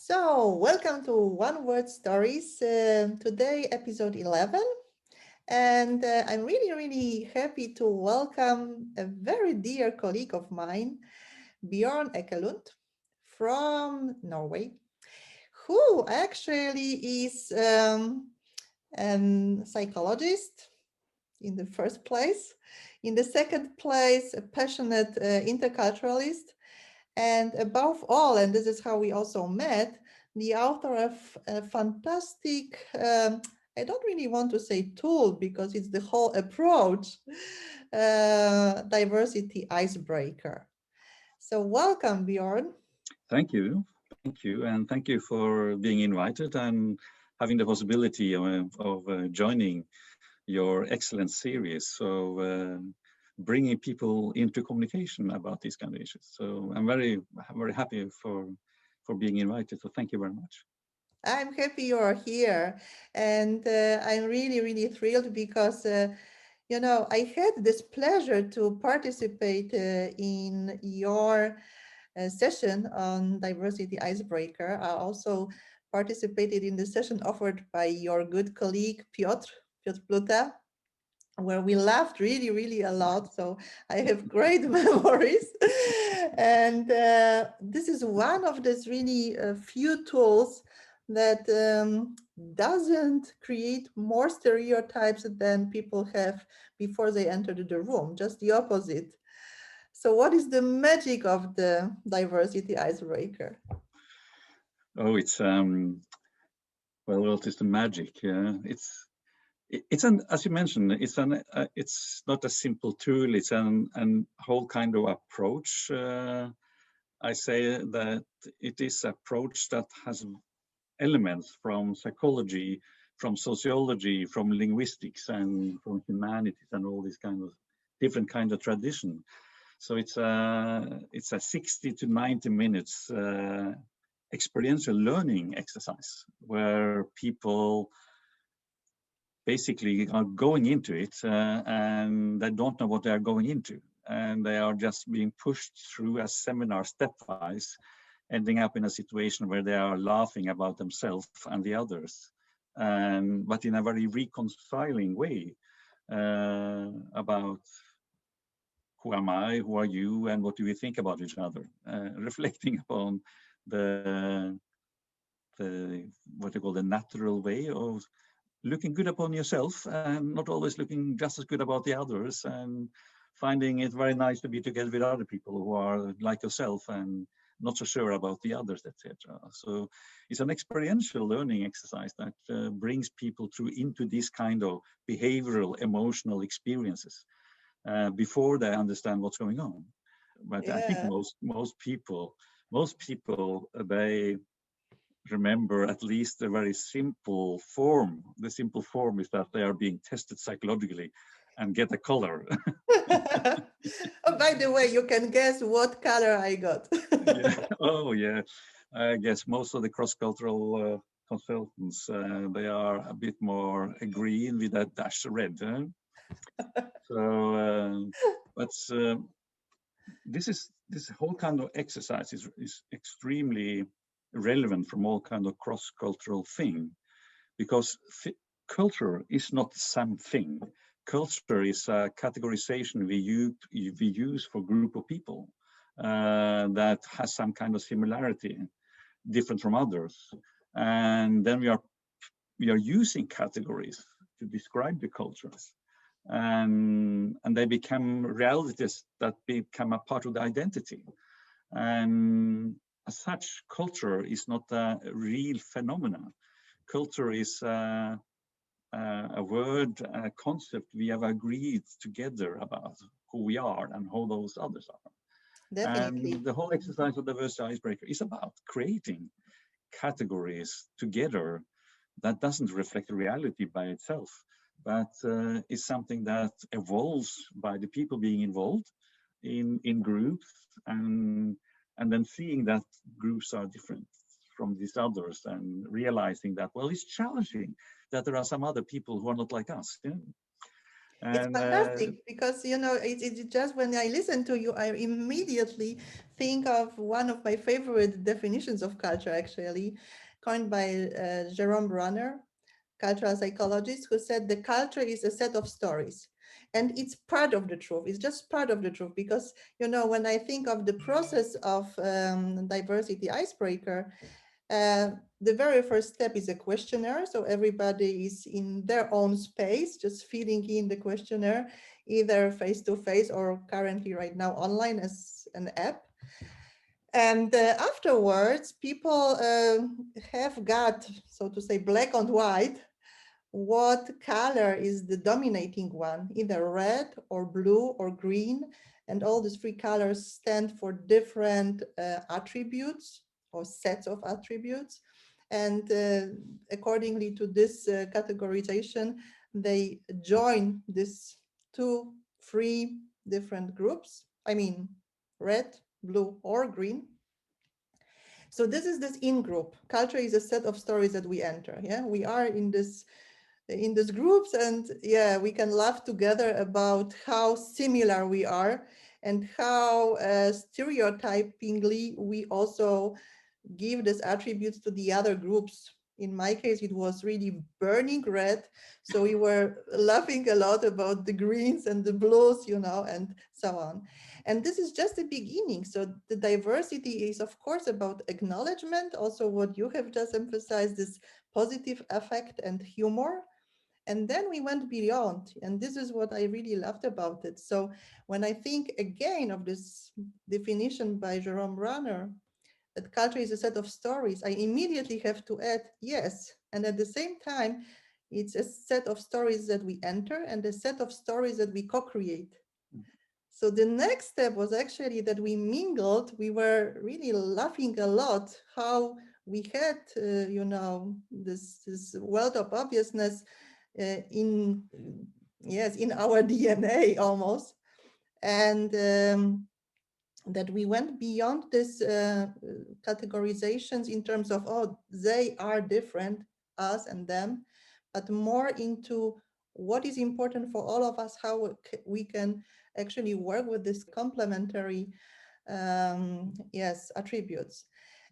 So, welcome to One Word Stories. Today, episode 11. And I'm really happy to welcome a very dear colleague of mine, Bjoern Ekelund from Norway, who actually is a psychologist in the first place. In the second place, a passionate interculturalist. And above all, and this is how we also met, the author of a fantastic, I don't really want to say tool because it's the whole approach, diversity icebreaker. So welcome, Bjorn. Thank you. And thank you for being invited and having the possibility of joining your excellent series. So bringing people into communication about these kind of issues. So I'm very happy for being invited. So thank you very much. I'm happy you are here. And I'm really thrilled because I had this pleasure to participate in your session on diversity icebreaker. I also participated in the session offered by your good colleague Piotr Pluta, where we laughed really a lot. So I have great memories. And this is one of these really few tools that doesn't create more stereotypes than people have before they entered the room, just the opposite. So what is the magic of the diversity icebreaker? Oh, it's well, what is the magic? It's an, as you mentioned, it's not a simple tool. It's an whole kind of approach. I say that it is an approach that has elements from psychology, from sociology, from linguistics, and from humanities, and all these kind of different kind of tradition. So it's a 60 to 90 minutes experiential learning exercise where people basically are going into it and they don't know what they are going into, and they are just being pushed through a seminar stepwise, ending up in a situation where they are laughing about themselves and the others, but in a very reconciling way about who am I, who are you, and what do we think about each other, reflecting upon the what you call the natural way of looking good upon yourself and not always looking just as good about the others, and finding it very nice to be together with other people who are like yourself and not so sure about the others, etc. So it's an experiential learning exercise that brings people through into this kind of behavioral, emotional experiences before they understand what's going on. But I think Yeah. most people, they remember at least a very simple form. The simple form is that they are being tested psychologically and get a color. Oh, by the way, you can guess what color I got. Yeah. Oh, yeah. I guess most of the cross-cultural consultants, they are a bit more green with a dash red. So, but this whole kind of exercise is extremely relevant from all kind of cross-cultural thing, because culture is not something. Culture is a categorization we use for group of people that has some kind of similarity, different from others, and then we are using categories to describe the cultures, and they become realities that become a part of the identity. And as such, culture is not a real phenomenon. Culture is a word, a concept we have agreed together about who we are and how those others are. Definitely. And the whole exercise of diversity icebreaker is about creating categories together that doesn't reflect reality by itself, but is something that evolves by the people being involved in groups, and then seeing that groups are different from these others, and realizing that, well, it's challenging that there are some other people who are not like us. Yeah? It's And fantastic because, you know, it's just when I listen to you, I immediately think of one of my favorite definitions of culture, actually, coined by Jerome Brunner, cultural psychologist, who said the culture is a set of stories. And it's part of the truth. It's just part of the truth because, you know, when I think of the process of diversity icebreaker, uh, the very first step is a questionnaire. So everybody is in their own space, just filling in the questionnaire, either face to face or currently right now online as an app. And afterwards, people have got, so to say, black on white, what color is the dominating one, either red or blue or green. And all these three colors stand for different attributes or sets of attributes. And accordingly to this categorization, they join these two, three different groups. I mean, red, blue, or green. So this in group. Culture is a set of stories that we enter. Yeah, we are in these groups, and yeah, we can laugh together about how similar we are and how stereotypingly we also give these attributes to the other groups. In my case, it was really burning red. So we were laughing a lot about the greens and the blues, you know, and so on. And this is just the beginning. So the diversity is, of course, about acknowledgement, also what you have just emphasized, this positive affect and humor. And then we went beyond. And this is what I really loved about it. So when I think again of this definition by Jerome Runner, that culture is a set of stories, I immediately have to add, yes. And at the same time, it's a set of stories that we enter and a set of stories that we co-create. So the next step was actually that we mingled. We were really laughing a lot how we had, you know, this world of obviousness in, yes, in our DNA almost. And that we went beyond this categorizations in terms of, oh, they are different, us and them, but more into what is important for all of us, how we can actually work with this complementary, yes, attributes.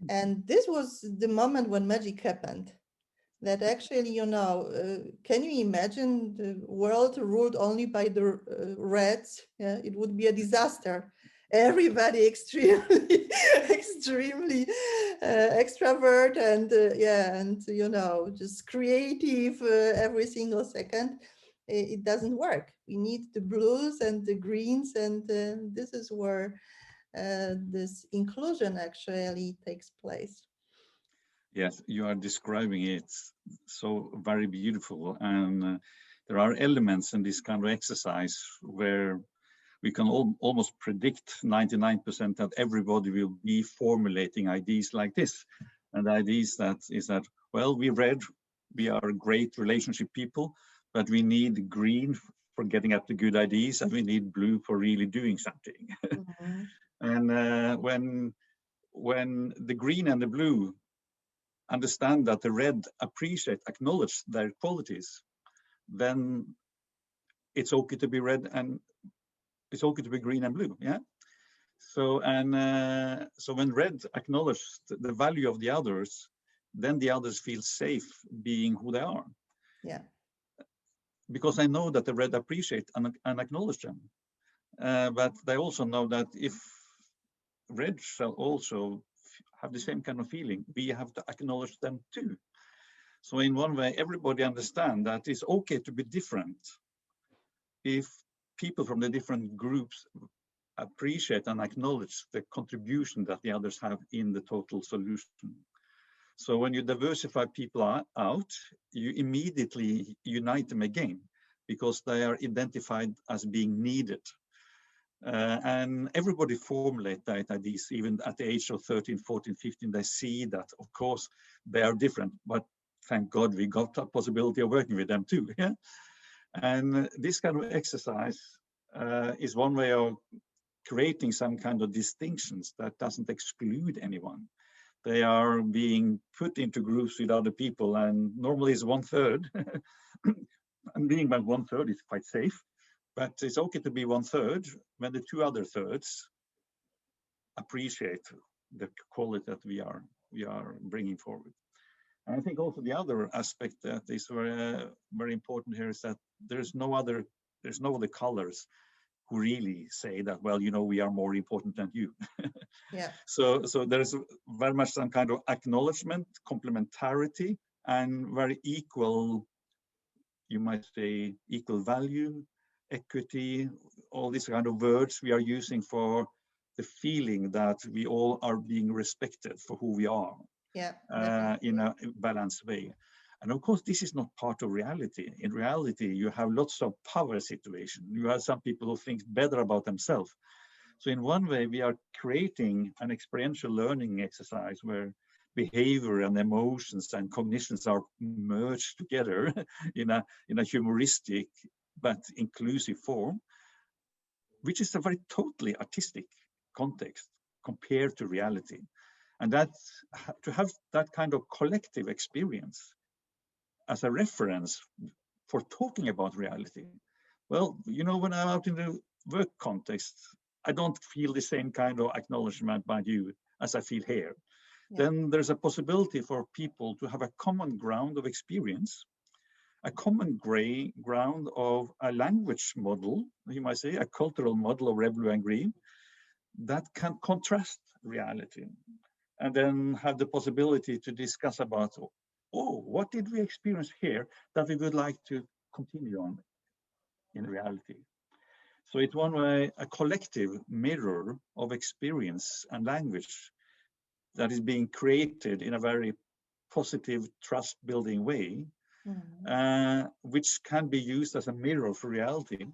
And this was the moment when magic happened. That actually, you know, can you imagine the world ruled only by the reds? Yeah, it would be a disaster. Everybody extremely, extremely extrovert and yeah, and you know, just creative every single second. It doesn't work. We need the blues and the greens, and this is where this inclusion actually takes place. yes, you are describing it so very beautiful, and there are elements in this kind of exercise where we can almost predict 99% that everybody will be formulating ideas like this. And the ideas that is that, well, we are great relationship people, but we need green for getting at the good ideas, and we need blue for really doing something. Mhm. And when the green and the blue understand that the red appreciate, acknowledge their qualities, then it's okay to be red and it's okay to be green and blue. Yeah. So so when red acknowledges the value of the others, then the others feel safe being who they are, Yeah. because I know that the red appreciate and acknowledge them. But they also know that if red shall also have the same kind of feeling, we have to acknowledge them too. So in one way, everybody understand that it's okay to be different if people from the different groups appreciate and acknowledge the contribution that the others have in the total solution. So when you diversify people out, you immediately unite them again because they are identified as being needed. And everybody formulate that ideas, even at the age of 13, 14, 15, they see that, of course, they are different, but thank God we got the possibility of working with them too. Yeah? And this kind of exercise is one way of creating some kind of distinctions that doesn't exclude anyone. They are being put into groups with other people, and normally it's 1/3. And being by 1/3 is quite safe. But it's okay to be 1/3 when the 2 other thirds appreciate the quality that we are bringing forward. And I think also the other aspect that is very important here is that there's no other colors who really say that, well, you know, we are more important than you. Yeah. So there's very much some kind of acknowledgement, complementarity, and very equal, you might say, equal value, equity, all these kind of words we are using for the feeling that we all are being respected for who we are. Yeah, In definitely. a balanced way. And of course, this is not part of reality. In reality, you have lots of power situation. You have some people who think better about themselves. So in one way, we are creating an experiential learning exercise where behavior and emotions and cognitions are merged together in a humoristic but inclusive form, which is a very totally artistic context compared to reality. And to have that kind of collective experience as a reference for talking about reality. Well, you know, when I'm out in the work context, I don't feel the same kind of acknowledgement by you as I feel here. Yeah. Then there's a possibility for people to have a common ground of experience, a common ground of a language model, you might say, a cultural model of red, blue, and green that can contrast reality. And then have the possibility to discuss about, oh, what did we experience here that we would like to continue on in reality? So it's one way a collective mirror of experience and language that is being created in a very positive, trust-building way, which can be used as a mirror for reality.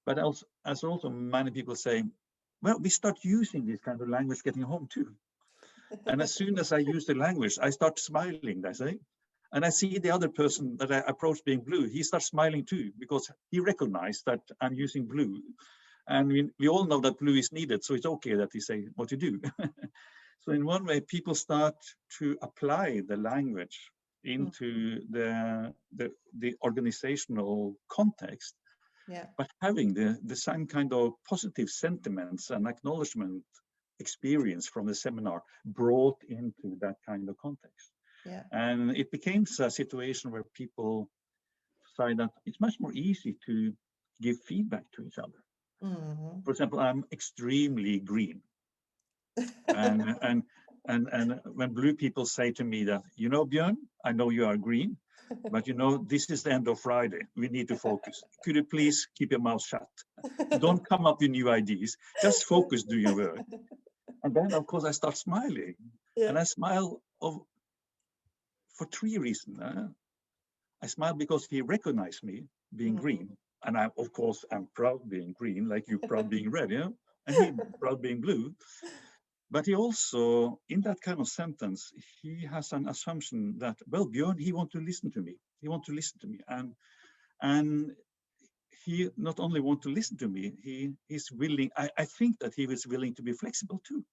But also, as also many people say, well, we start using this kind of language getting home too. And as soon as I use the language, I start smiling, they say. And I see the other person that I approach being blue, he starts smiling too, because he recognized that I'm using blue. And we all know that blue is needed, so it's okay that he say what to do. So in one way, people start to apply the language into the organizational context, Yeah. but having the same kind of positive sentiments and acknowledgement experience from the seminar brought into that kind of context. Yeah. And it became a situation where people decide that it's much more easy to give feedback to each other. For example, I'm extremely green. And when blue people say to me that, you know, Björn, I know you are green, but you know, this is the end of Friday. We need to focus. Could you please keep your mouth shut? Don't come up with new ideas. Just focus, do your work. And then, of course, I start smiling. Yeah. And I smile for 3 reasons. I smile because he recognized me being green. And I, of course, am proud being green, like you proud being red, yeah? And he proud being blue. But he also, in that kind of sentence, he has an assumption that, well, Björn, he wants to listen to me. He wants to listen to me. And he not only wants to listen to me, he is willing, I think that he was willing to be flexible too,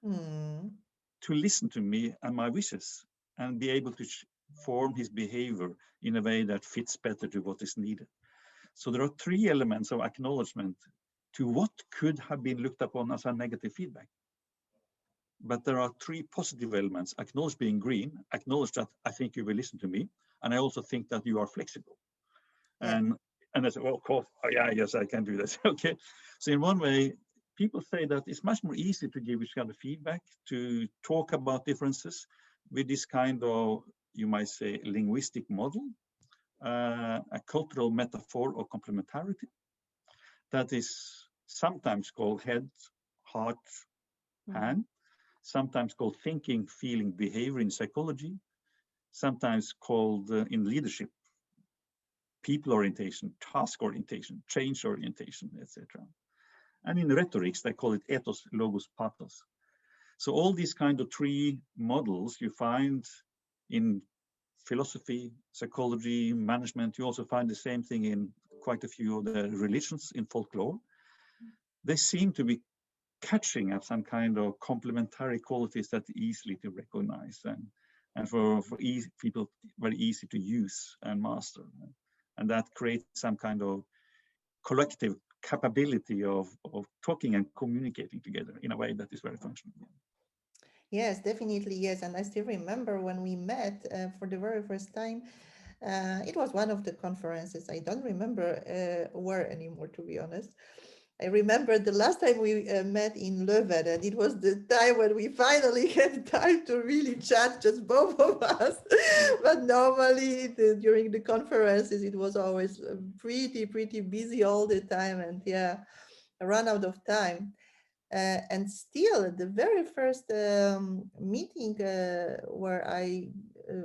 to listen to me and my wishes and be able to form his behavior in a way that fits better to what is needed. So there are 3 elements of acknowledgement to what could have been looked upon as a negative feedback. But there are 3 positive elements: acknowledge being green, acknowledge that I think you will listen to me, and I also think that you are flexible. Yeah. And I said, well, of course, oh, yeah, yes, I can do this. Okay. So in one way, people say that it's much more easy to give this kind of feedback, to talk about differences with this kind of, you might say, linguistic model, a cultural metaphor of complementarity that is sometimes called head, heart, hand, sometimes called thinking, feeling, behavior in psychology, sometimes called in leadership, people orientation, task orientation, change orientation, etc. And in rhetorics, they call it ethos, logos, pathos. So all these kind of 3 models you find in philosophy, psychology, management. You also find the same thing in quite a few of the religions in folklore. They seem to be catching at some kind of complementary qualities that are easily to recognize and for people very easy to use and master. And that creates some kind of collective capability of talking and communicating together in a way that is very functional. Yes, definitely, yes. And I still remember when we met for the very first time. It was one of the conferences. I don't remember where anymore, to be honest. I remember the last time we met in Leuven, and it was the time when we finally had time to really chat, just both of us. But normally during the conferences, it was always pretty busy all the time, and yeah, I ran out of time. And still, at the very first meeting where I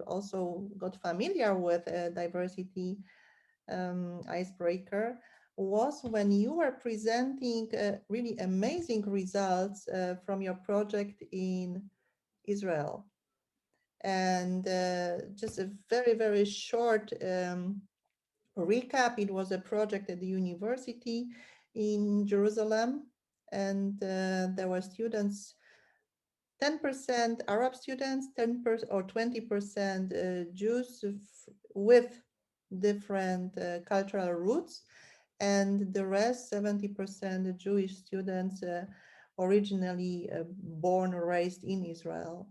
also got familiar with diversity icebreaker was when you were presenting really amazing results from your project in Israel. And just a very short recap, it was a project at the university in Jerusalem, and there were students, 10% Arab students, 10% or 20% Jews with different cultural roots, and the rest, 70% Jewish students originally born or raised in Israel.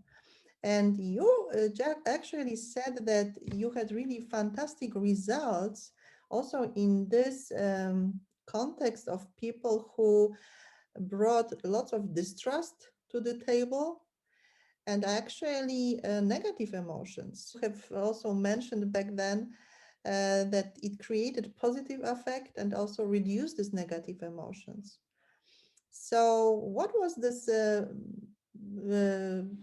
And you actually said that you had really fantastic results also in this context of people who brought lots of distrust to the table and actually negative emotions. You have also mentioned back then that it created positive effect and also reduced these negative emotions. So what was this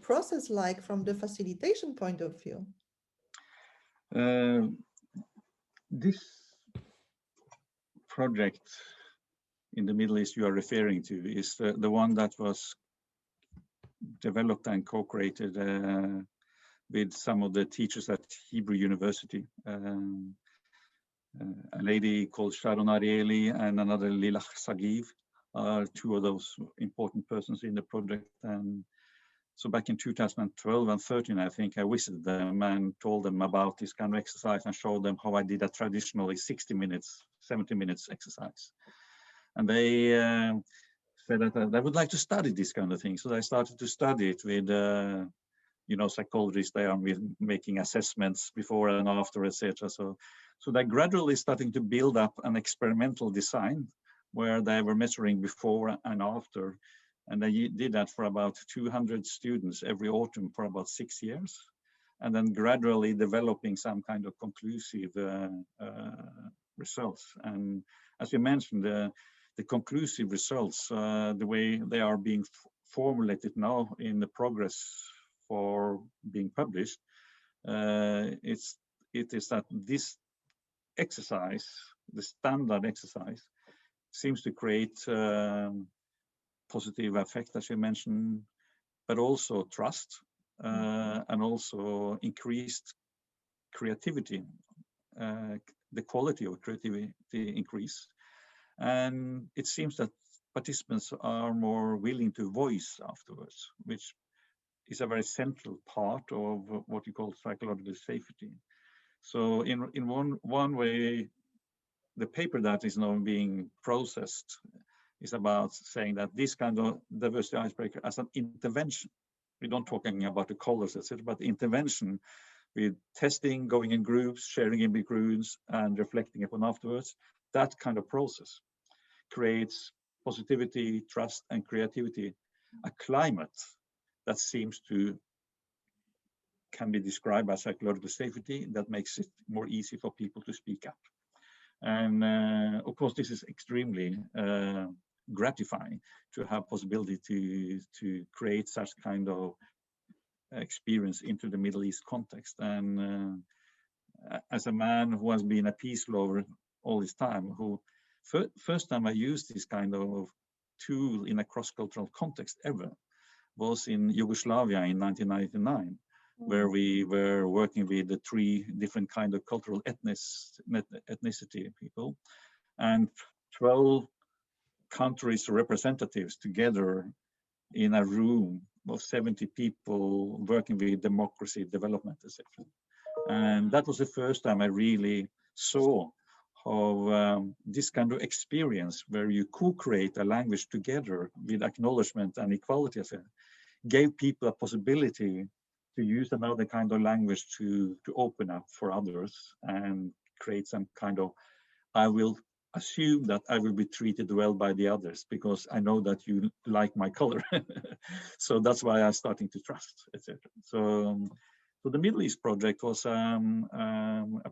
process like from the facilitation point of view? This project in the Middle East you are referring to is the one that was developed and co-created with some of the teachers at Hebrew University. A lady called Sharon Arieli and another Lilach Sagiv are two of those important persons in the project. And so back in 2012 and 13, I think I visited them and told them about this kind of exercise and showed them how I did a traditionally 60 minutes, 70 minutes exercise. And they said that they would like to study this kind of thing. So they started to study it with, psychologists. They are making assessments before and after, etc. So they're gradually starting to build up an experimental design where they were measuring before and after. And they did that for about 200 students every autumn for about 6 years. And then gradually developing some kind of conclusive results. And as you mentioned, the conclusive results, the way they are being formulated now in the progress for being published, it is that this exercise, the standard exercise, seems to create positive effect, as you mentioned, but also trust and also increased creativity. The quality of creativity increase. And it seems that participants are more willing to voice afterwards, which is a very central part of what you call psychological safety. So in one way, the paper that is now being processed is about saying that this kind of diversity icebreaker as an intervention. We don't talking about the colors, etc., but the intervention with testing, going in groups, sharing in big groups, and reflecting upon afterwards. That kind of process creates positivity, trust, and creativity, a climate that seems to can be described as psychological safety that makes it more easy for people to speak up. And of course, this is extremely gratifying to have possibility to create such kind of experience into the Middle East context. And as a man who has been a peace lover all this time, who first time I used this kind of tool in a cross-cultural context ever was in Yugoslavia in 1999, where we were working with the 3 different kind of cultural ethnicity people, and 12 countries representatives together in a room of 70 people working with democracy, development, etc. And that was the first time I really saw this kind of experience where you co-create a language together with acknowledgement and equality, gave people a possibility to use another kind of language to open up for others and create some kind of, I will assume that I will be treated well by the others because I know that you like my color. So that's why I'm starting to trust, etc. So the Middle East project was a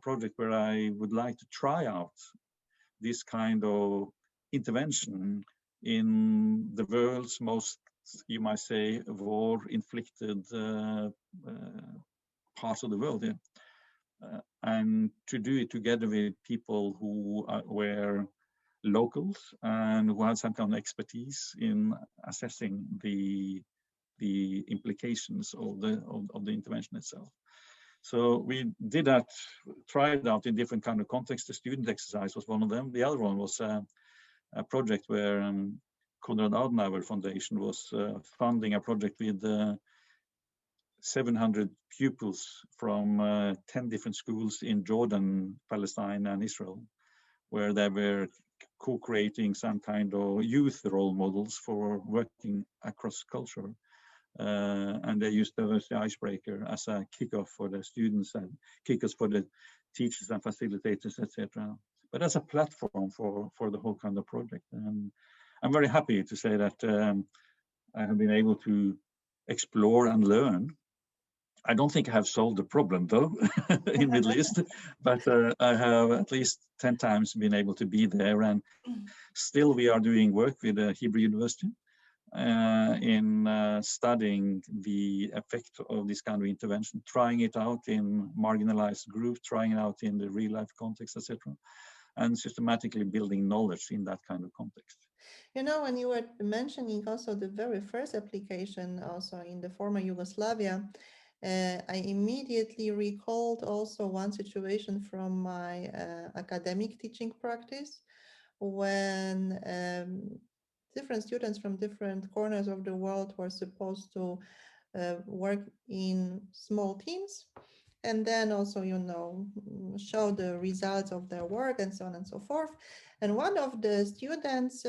project where I would like to try out this kind of intervention in the world's most, you might say, war-inflicted parts of the world. Yeah. And to do it together with people who were locals and who had some kind of expertise in assessing the implications of the intervention itself. So we did that, tried out in different kind of contexts. The student exercise was one of them. The other one was a project where Konrad Adenauer Foundation was funding a project with 700 pupils from 10 different schools in Jordan, Palestine, and Israel, where they were co-creating some kind of youth role models for working across culture. And they used DIVERSITY ICEBREAKER as a kickoff for the students and kickoffs for the teachers and facilitators, etc. But as a platform for the whole kind of project. And I'm very happy to say that I have been able to explore and learn. I don't think I have solved the problem though in Middle East, but I have at least 10 times been able to be there. And still we are doing work with Hebrew University in studying the effect of this kind of intervention, trying it out in marginalized groups, trying it out in the real life context, etc., and systematically building knowledge in that kind of context. You know, when you were mentioning also the very first application also in the former Yugoslavia, I immediately recalled also one situation from my academic teaching practice when different students from different corners of the world were supposed to work in small teams and then also, you know, show the results of their work and so on and so forth. And one of the students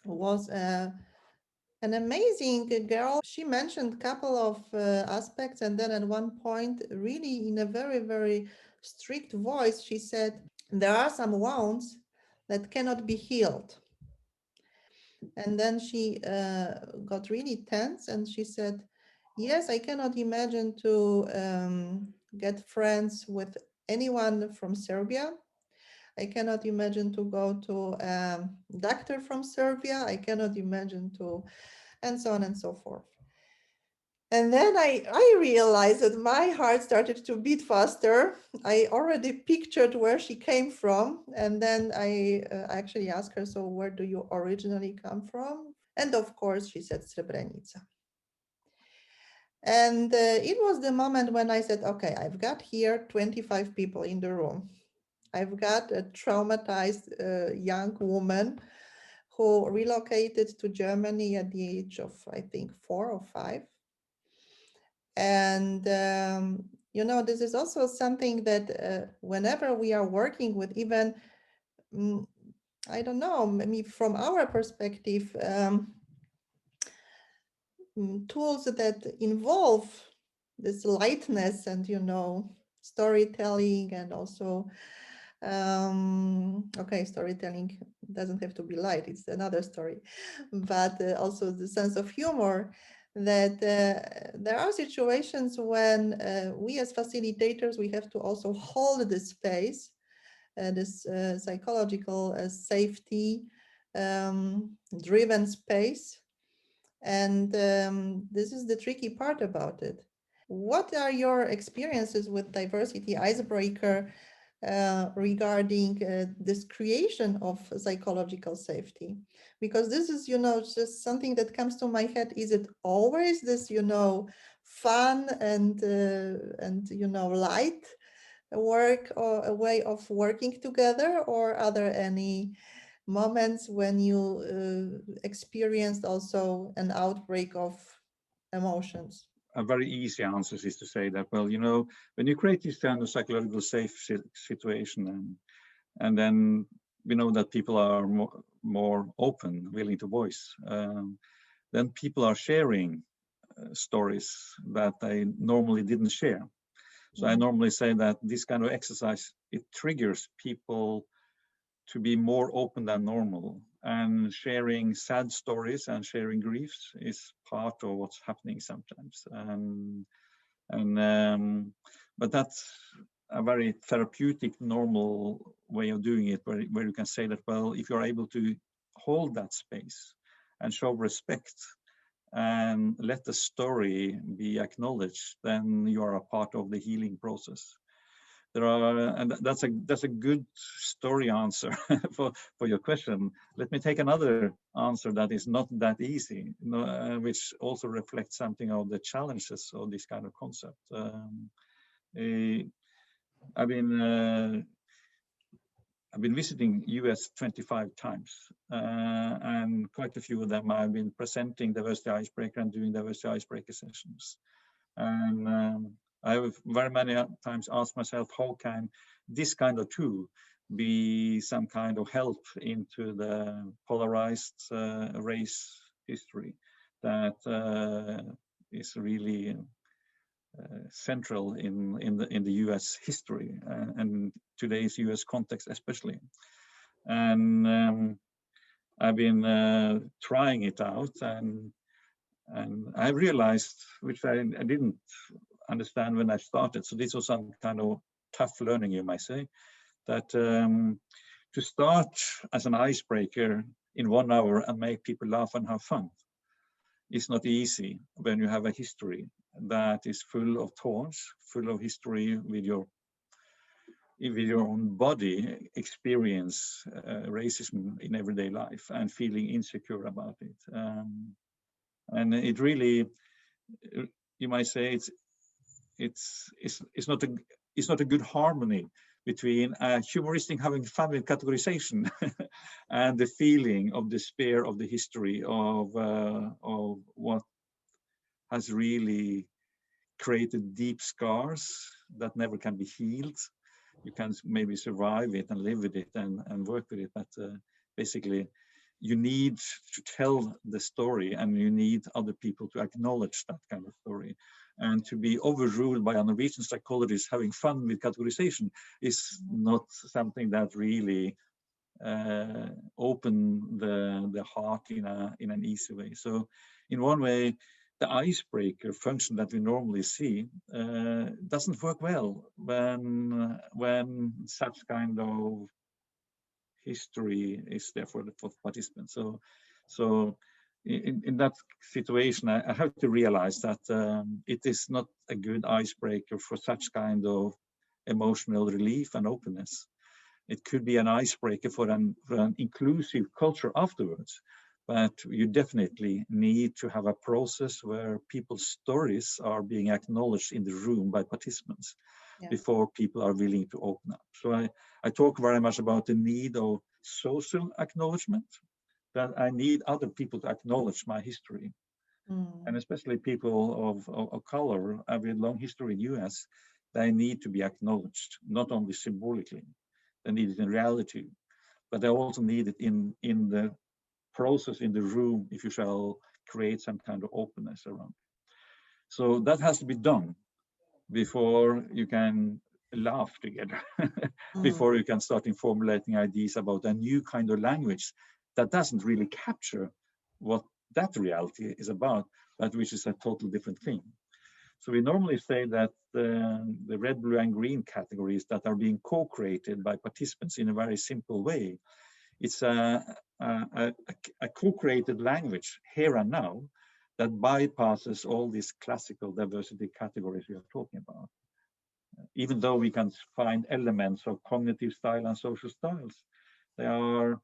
was an amazing girl. She mentioned a couple of aspects, and then at one point, really in a very, very strict voice, she said, there are some wounds that cannot be healed. And then she got really tense and she said, yes, I cannot imagine to get friends with anyone from Serbia. I cannot imagine to go to a doctor from Serbia. I cannot imagine to, and so on and so forth. And then I realized that my heart started to beat faster. I already pictured where she came from. And then I actually asked her, so where do you originally come from? And of course, she said Srebrenica. And it was the moment when I said, okay, I've got here 25 people in the room. I've got a traumatized young woman who relocated to Germany at the age of, I think, 4 or 5. And, you know, this is also something that whenever we are working with even, I don't know, maybe from our perspective, tools that involve this lightness and, you know, storytelling and also, okay, storytelling doesn't have to be light, it's another story, but also the sense of humor, that there are situations when we as facilitators, we have to also hold the space, this psychological safety driven space. And this is the tricky part about it. What are your experiences with Diversity Icebreaker regarding this creation of psychological safety? Because this is, you know, just something that comes to my head. Is it always this, you know, fun and you know, light work or a way of working together, or are there any moments when you experienced also an outbreak of emotions? A very easy answer is to say that, well, you know, when you create this kind of psychological safe situation, And then we know that people are more open, willing to voice. Then people are sharing stories that they normally didn't share. So I normally say that this kind of exercise, it triggers people to be more open than normal. And sharing sad stories and sharing griefs is part of what's happening sometimes. But that's a very therapeutic, normal way of doing it, where you can say that, well, if you're able to hold that space and show respect and let the story be acknowledged, then you are a part of the healing process. And that's a good story answer for your question. Let me take another answer that is not that easy, which also reflects something of the challenges of this kind of concept. I've been visiting US 25 times, and quite a few of them I've been presenting Diversity Icebreaker and doing Diversity Icebreaker sessions. And I have very many times asked myself, how can this kind of tool be some kind of help into the polarized race history that is really central in the US history and today's US context especially. And I've been trying it out, and I realized, which I didn't understand when I started, so this was some kind of tough learning, you might say, that to start as an icebreaker in 1 hour and make people laugh and have fun is not easy when you have a history that is full of thorns, full of history with your own body experience racism in everyday life and feeling insecure about it. And it really, you might say, it's not a good harmony between humoristic having fun with categorization and the feeling of despair of the history of what has really created deep scars that never can be healed. You can maybe survive it and live with it and work with it, but basically you need to tell the story, and you need other people to acknowledge that kind of story. And to be overruled by a Norwegian psychologist having fun with categorization is not something that really open the heart in an easy way. So in one way, the icebreaker function that we normally see doesn't work well when such kind of history is there for the participants. So in that situation, I have to realize that it is not a good icebreaker for such kind of emotional relief and openness. It could be an icebreaker for an inclusive culture afterwards, but you definitely need to have a process where people's stories are being acknowledged in the room by participants before people are willing to open up. So I talk very much about the need of social acknowledgement, that I need other people to acknowledge my history. And especially people of color with long history in the US, they need to be acknowledged, not only symbolically. They need it in reality, but they also need it in the process in the room if you shall create some kind of openness around. So that has to be done before you can laugh together, before you can start formulating ideas about a new kind of language that doesn't really capture what that reality is about, but which is a totally different thing. So we normally say that the red, blue, and green categories that are being co-created by participants in a very simple way, it's a co-created language here and now that bypasses all these classical diversity categories we are talking about. Even though we can find elements of cognitive style and social styles, they are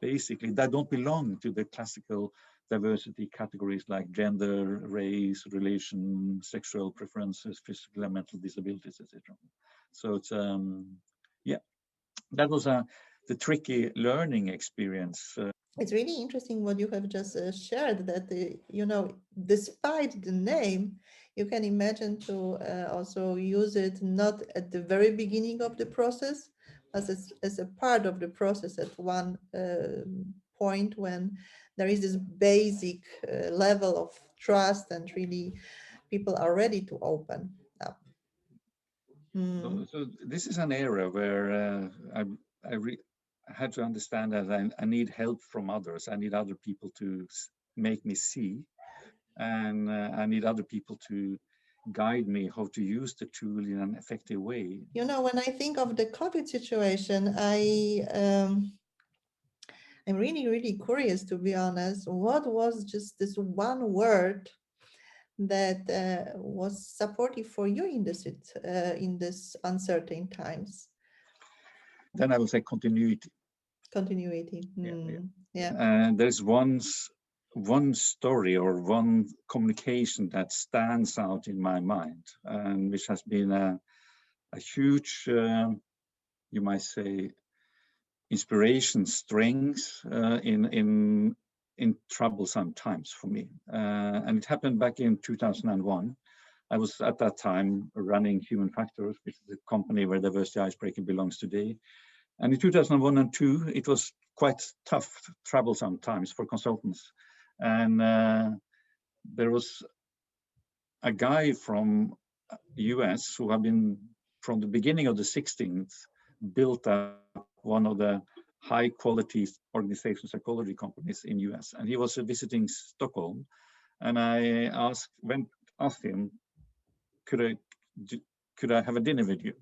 basically, they don't belong to the classical diversity categories like gender, race, religion, sexual preferences, physical and mental disabilities, etc. So it's, yeah, that was the tricky learning experience. It's really interesting what you have just shared, that despite the name, you can imagine to also use it not at the very beginning of the process, as a part of the process at one point when there is this basic level of trust and really people are ready to open up. So this is an area where I had to understand that I need help from others. I need other people to make me see, and I need other people to guide me how to use the tool in an effective way. You know, when I think of the COVID situation, I'm really, really curious, to be honest. What was just this one word that was supportive for you in this uncertain times? Then I will say continuity. Continuity. Yeah. Yeah. And there's one story or one communication that stands out in my mind, and which has been a huge, you might say, inspiration, strength in troublesome times for me. And it happened back in 2001. I was at that time running Human Factors, which is the company where Diversity Icebreaker belongs today. And in 2001 and 2, it was quite tough, troublesome times for consultants. And there was a guy from US who had been, from the beginning of the 16th, built up one of the high quality organizational psychology companies in US. And he was visiting Stockholm. And I asked him, could I have a dinner with you?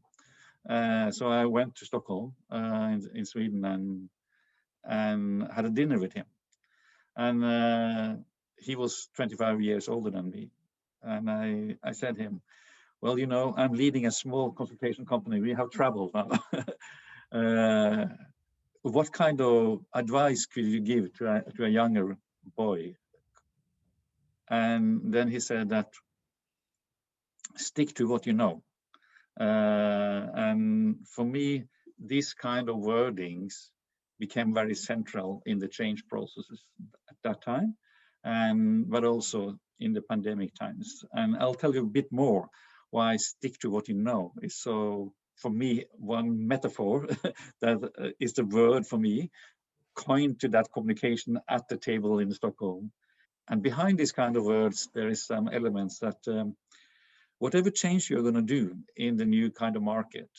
So I went to Stockholm in Sweden and had a dinner with him. And he was 25 years older than me. And I said to him, well, you know, I'm leading a small consultation company. We have traveled now. What kind of advice could you give to a younger boy? And then he said that stick to what you know. And for me, these kind of wordings became very central in the change processes at that time, but also in the pandemic times. And I'll tell you a bit more why stick to what you know is so, for me, one metaphor that is the word for me, coined to that communication at the table in Stockholm. And behind these kind of words, there is some elements that whatever change you're going to do in the new kind of market,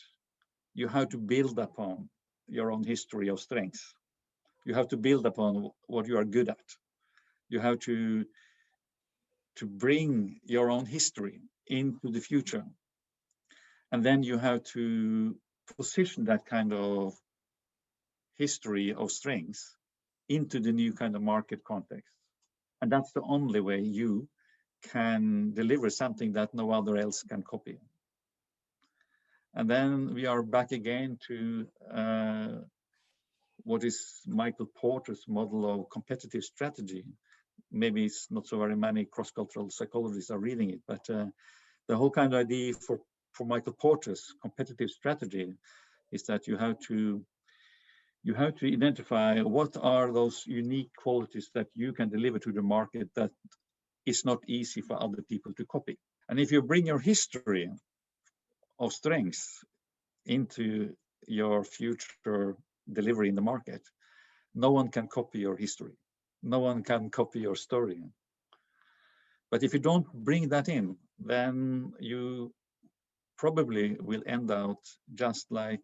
you have to build upon your own history of strengths. You have to build upon what you are good at. You have to bring your own history into the future. And then you have to position that kind of history of strengths into the new kind of market context. And that's the only way you can deliver something that no other else can copy. And then we are back again to what is Michael Porter's model of competitive strategy. Maybe it's not so very many cross-cultural psychologists are reading it, but the whole kind of idea for Michael Porter's competitive strategy is that you have to identify what are those unique qualities that you can deliver to the market that is not easy for other people to copy. And if you bring your history of strengths into your future delivery in the market, no one can copy your history. No one can copy your story. But if you don't bring that in, then you probably will end out just like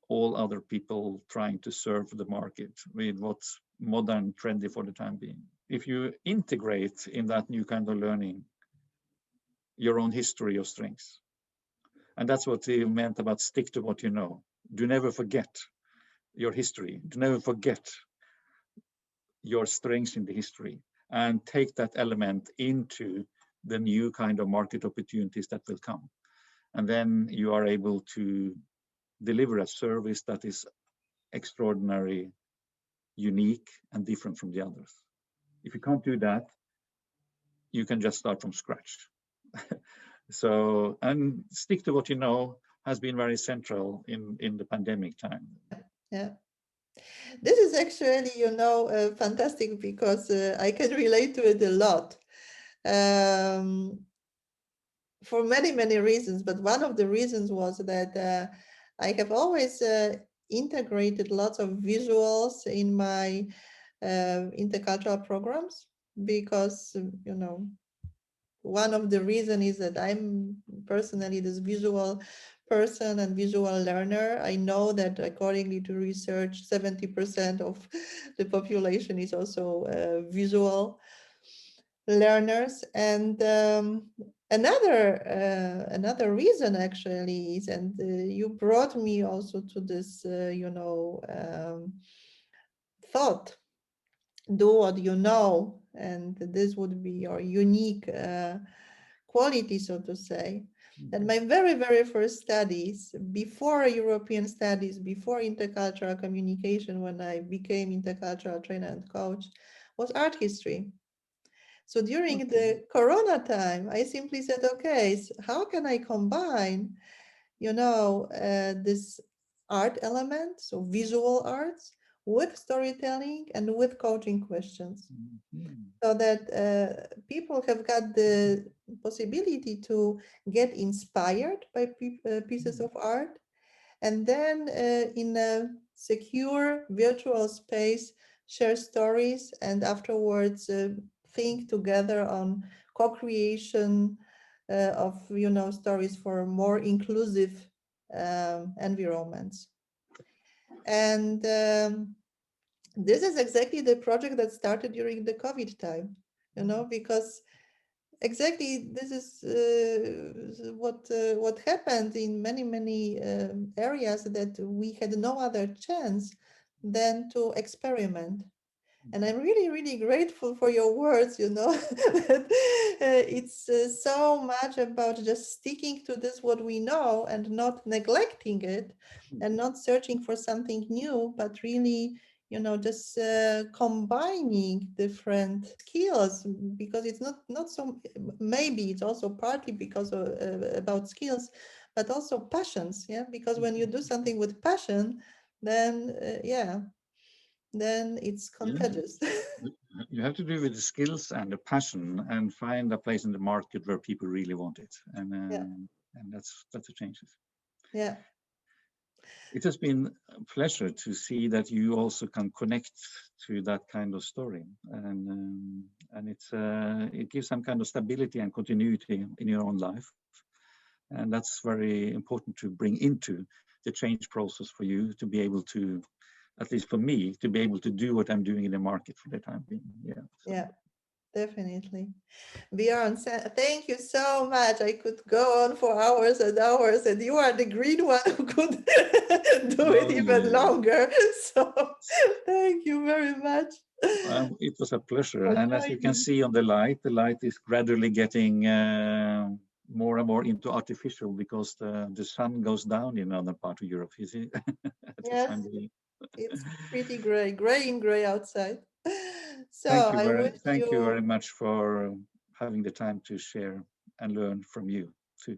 all other people trying to serve the market with what's modern, trendy for the time being. If you integrate in that new kind of learning your own history of strengths, and that's what he meant about stick to what you know. Do never forget your history. Do never forget your strengths in the history, and take that element into the new kind of market opportunities that will come. And then you are able to deliver a service that is extraordinary, unique, and different from the others. If you can't do that, you can just start from scratch. So, and stick to what you know has been very central in the pandemic time. Yeah. This is actually, fantastic because I can relate to it a lot. For many, many reasons, but one of the reasons was that I have always integrated lots of visuals in my intercultural programs because, one of the reason is that I'm personally this visual person and visual learner. I know that accordingly to research, 70% of the population is also visual learners. And another reason actually is, and you brought me also to this, thought, do what you know, and this would be your unique quality, so to say. That my very, very first studies, before European studies, before intercultural communication, when I became intercultural trainer and coach, was art history. So during Okay. the Corona time, I simply said, okay, so how can I combine, this art element, so visual arts, with storytelling and with coaching questions, Mhm. so that people have got the possibility to get inspired by pieces Mhm. of art, and then in a secure virtual space share stories, and afterwards think together on co-creation of stories for more inclusive environments. And this is exactly the project that started during the COVID time, because exactly this is what happened in many areas, that we had no other chance than to experiment. And I'm really, really grateful for your words, that it's so much about just sticking to this, what we know, and not neglecting it, and not searching for something new, but really, just combining different skills, because it's not so, maybe it's also partly because of, about skills, but also passions, yeah, because when you do something with passion, then yeah, then it's Yeah. contagious. You have to do with the skills and the passion and find a place in the market where people really want it. Yeah, And that's the changes. yeah, It has been a pleasure to see that you also can connect to that kind of story, and it gives some kind of stability and continuity in your own life, and that's very important to bring into the change process for you to be able to, at least for me, to be able to do what I'm doing in the market for the time being. Yeah. So yeah, definitely. Bjorn, thank you so much. I could go on for hours and hours, and you are the green one who could do it oh even yeah. longer. So thank you very much It was a pleasure, for and as you can joining. see on the light is gradually getting more and more into artificial because the sun goes down in another part of Europe. You see, at the Yes, time being. it's pretty gray in gray outside. So I wish Thank you you, very much for having the time to share and learn from you too.